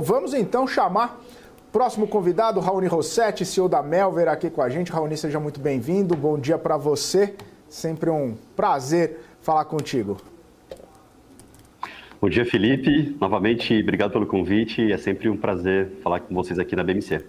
Vamos então chamar o próximo convidado, Raoni Rossetti, CEO da Melver, aqui com a gente. Raoni, seja muito bem-vindo. Bom dia para você. Sempre um prazer falar contigo. Bom dia, Felipe. Novamente, obrigado pelo convite. É sempre um prazer falar com vocês aqui na BMC.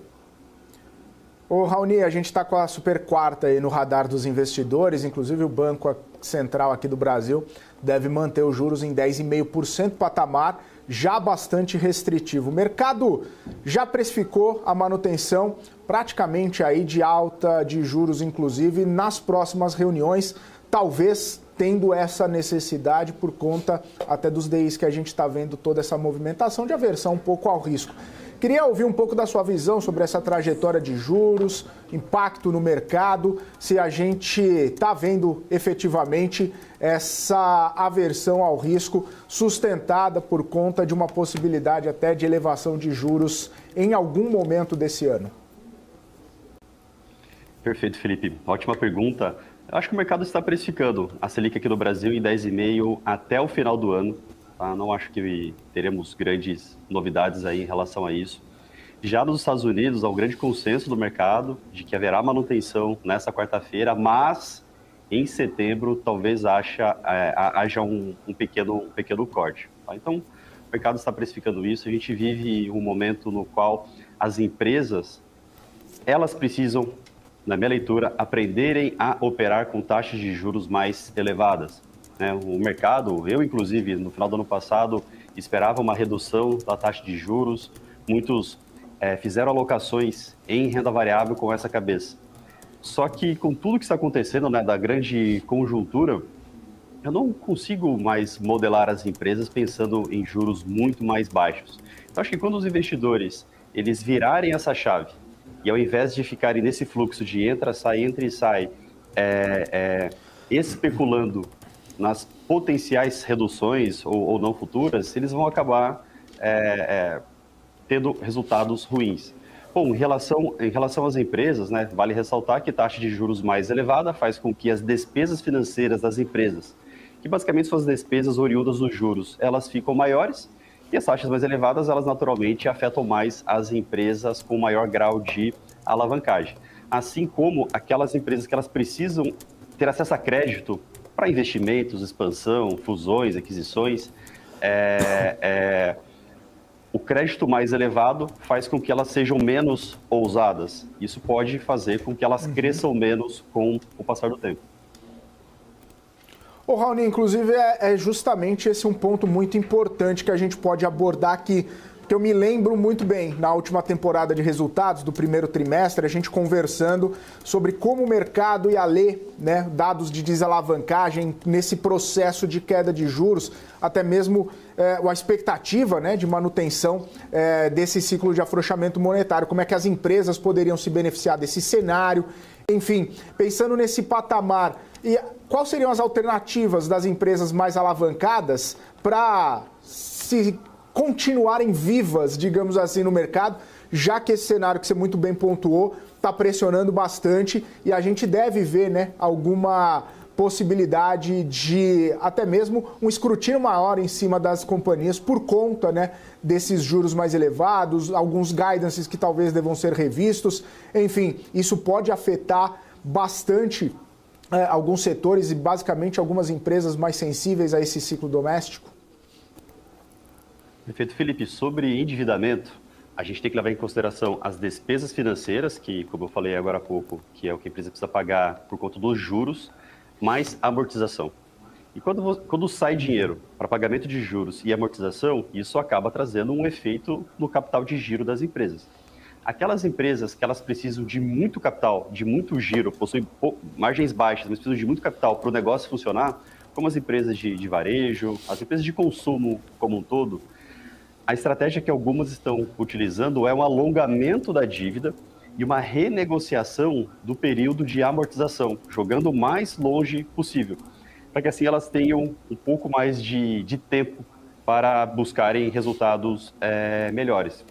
Ô, Raoni, a gente está com a super quarta aí no radar dos investidores, inclusive o Banco Central aqui do Brasil deve manter os juros em 10,5% patamar, já bastante restritivo. O mercado já precificou a manutenção praticamente aí de alta de juros, inclusive nas próximas reuniões, talvez tendo essa necessidade por conta até dos DIs que a gente está vendo toda essa movimentação de aversão um pouco ao risco. Queria ouvir um pouco da sua visão sobre essa trajetória de juros, impacto no mercado, se a gente está vendo efetivamente essa aversão ao risco sustentada por conta de uma possibilidade até de elevação de juros em algum momento desse ano. Perfeito, Felipe. Ótima pergunta. Eu acho que o mercado está precificando a Selic aqui no Brasil em 10,5% até o final do ano. Tá? Não acho que teremos grandes novidades aí em relação a isso. Já nos Estados Unidos, há um grande consenso do mercado de que haverá manutenção nessa quarta-feira, mas em setembro talvez haja um pequeno corte. Tá? Então, o mercado está precificando isso. A gente vive um momento no qual as empresas, elas precisam, na minha leitura, aprenderem a operar com taxas de juros mais elevadas. O mercado, eu inclusive, no final do ano passado, esperava uma redução da taxa de juros. Muitos fizeram alocações em renda variável com essa cabeça. Só que com tudo que está acontecendo, da grande conjuntura, eu não consigo mais modelar as empresas pensando em juros muito mais baixos. Então, acho que quando os investidores eles virarem essa chave, e ao invés de ficarem nesse fluxo de entra e sai, especulando nas potenciais reduções ou não futuras, eles vão acabar tendo resultados ruins. Bom, em relação às empresas, vale ressaltar que taxa de juros mais elevada faz com que as despesas financeiras das empresas, que basicamente são as despesas oriundas dos juros, elas ficam maiores, e as taxas mais elevadas, elas naturalmente afetam mais as empresas com maior grau de alavancagem. Assim como aquelas empresas que elas precisam ter acesso a crédito para investimentos, expansão, fusões, aquisições, o crédito mais elevado faz com que elas sejam menos ousadas. Isso pode fazer com que elas cresçam menos com o passar do tempo. Ô, Raoni, inclusive é justamente esse um ponto muito importante que a gente pode abordar aqui, que eu me lembro muito bem, na última temporada de resultados do primeiro trimestre, a gente conversando sobre como o mercado ia ler, dados de desalavancagem nesse processo de queda de juros, até mesmo a expectativa de manutenção desse ciclo de afrouxamento monetário, como é que as empresas poderiam se beneficiar desse cenário, enfim, pensando nesse patamar. E quais seriam as alternativas das empresas mais alavancadas para se continuarem vivas, digamos assim, no mercado, já que esse cenário que você muito bem pontuou está pressionando bastante e a gente deve ver alguma possibilidade de até mesmo um escrutínio maior em cima das companhias por conta desses juros mais elevados, alguns guidances que talvez devam ser revistos. Enfim, isso pode afetar bastante alguns setores e basicamente algumas empresas mais sensíveis a esse ciclo doméstico. Perfeito, Felipe. Sobre endividamento, a gente tem que levar em consideração as despesas financeiras, que, como eu falei agora há pouco, que é o que a empresa precisa pagar por conta dos juros, mais amortização. E quando sai dinheiro para pagamento de juros e amortização, isso acaba trazendo um efeito no capital de giro das empresas. Aquelas empresas que elas precisam de muito capital, de muito giro, possuem margens baixas, mas precisam de muito capital para o negócio funcionar, como as empresas de varejo, as empresas de consumo como um todo, a estratégia que algumas estão utilizando é um alongamento da dívida e uma renegociação do período de amortização, jogando o mais longe possível, para que assim elas tenham um pouco mais de tempo para buscarem resultados melhores.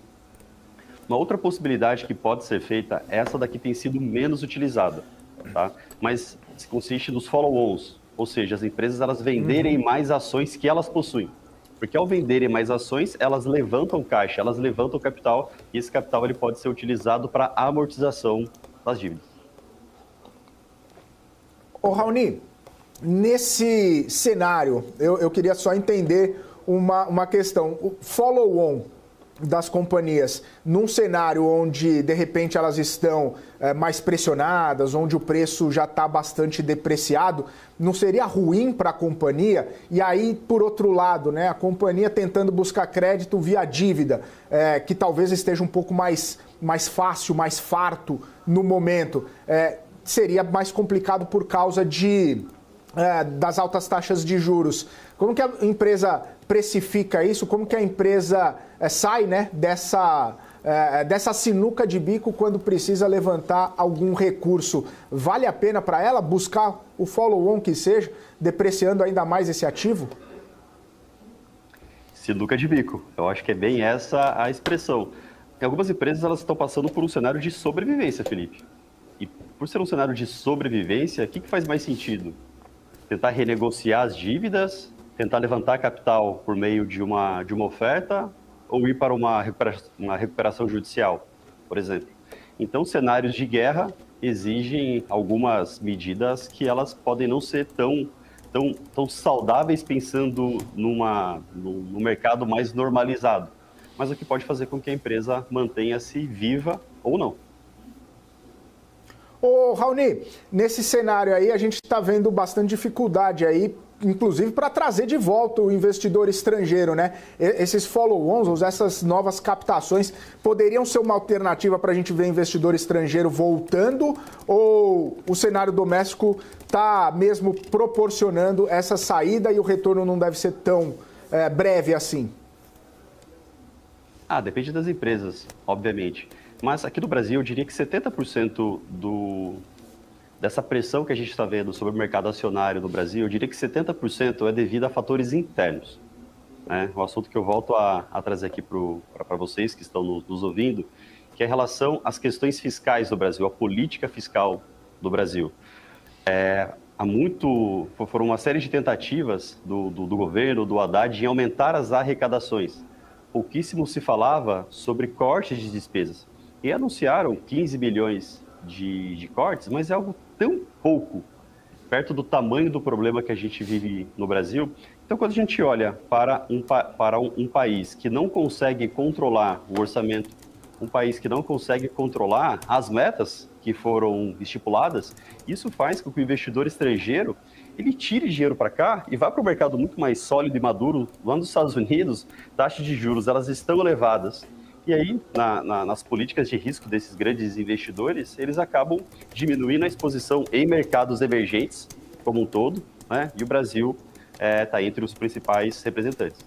Uma outra possibilidade que pode ser feita, essa daqui tem sido menos utilizada, tá? Mas consiste nos follow-ons, ou seja, as empresas elas venderem mais ações que elas possuem. Porque ao venderem mais ações, elas levantam caixa, elas levantam capital, e esse capital ele pode ser utilizado para amortização das dívidas. Ô Raoni, nesse cenário, eu queria só entender uma questão. O follow-on das companhias, num cenário onde, de repente, elas estão mais pressionadas, onde o preço já está bastante depreciado, não seria ruim para a companhia? E aí, por outro lado, né, a companhia tentando buscar crédito via dívida, que talvez esteja um pouco mais fácil, mais farto no momento, seria mais complicado por causa das altas taxas de juros. Como que a empresa precifica isso? Como que a empresa sai, né, dessa sinuca de bico quando precisa levantar algum recurso? Vale a pena para ela buscar o follow-on que seja, depreciando ainda mais esse ativo? Sinuca de bico. Eu acho que é bem essa a expressão. Em algumas empresas, elas estão passando por um cenário de sobrevivência, Felipe. E por ser um cenário de sobrevivência, o que faz mais sentido? Tentar renegociar as dívidas, tentar levantar capital por meio de uma oferta ou ir para uma recuperação judicial, por exemplo. Então, cenários de guerra exigem algumas medidas que elas podem não ser tão saudáveis pensando no mercado mais normalizado, mas o que pode fazer com que a empresa mantenha-se viva ou não. Ô, Raoni, nesse cenário aí a gente está vendo bastante dificuldade aí, inclusive para trazer de volta o investidor estrangeiro, né? Esses follow-ons, ou essas novas captações, poderiam ser uma alternativa para a gente ver investidor estrangeiro voltando, ou o cenário doméstico está mesmo proporcionando essa saída e o retorno não deve ser tão breve assim? Depende das empresas, obviamente. Mas aqui no Brasil, eu diria que 70% dessa pressão que a gente está vendo sobre o mercado acionário no Brasil, eu diria que 70% é devido a fatores internos. Né? O assunto que eu volto a trazer aqui para vocês que estão nos ouvindo, que é em relação às questões fiscais do Brasil, a política fiscal do Brasil. Foram uma série de tentativas do governo, do Haddad, em aumentar as arrecadações. Pouquíssimo se falava sobre cortes de despesas. E anunciaram 15 bilhões de cortes, mas é algo tão pouco perto do tamanho do problema que a gente vive no Brasil. Então, quando a gente olha para um país que não consegue controlar o orçamento, um país que não consegue controlar as metas que foram estipuladas, isso faz com que o investidor estrangeiro ele tire dinheiro para cá e vá para o mercado muito mais sólido e maduro. Lá nos Estados Unidos, taxas de juros elas estão elevadas. E aí, nas políticas de risco desses grandes investidores, eles acabam diminuindo a exposição em mercados emergentes como um todo, né? E o Brasil está entre os principais representantes.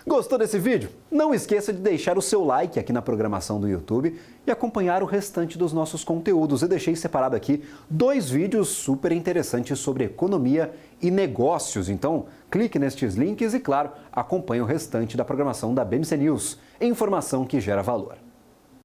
Gostou desse vídeo? Não esqueça de deixar o seu like aqui na programação do YouTube e acompanhar o restante dos nossos conteúdos. Eu deixei separado aqui 2 vídeos super interessantes sobre economia e negócios. Então, clique nestes links e, claro, acompanhe o restante da programação da BMC News. Informação que gera valor.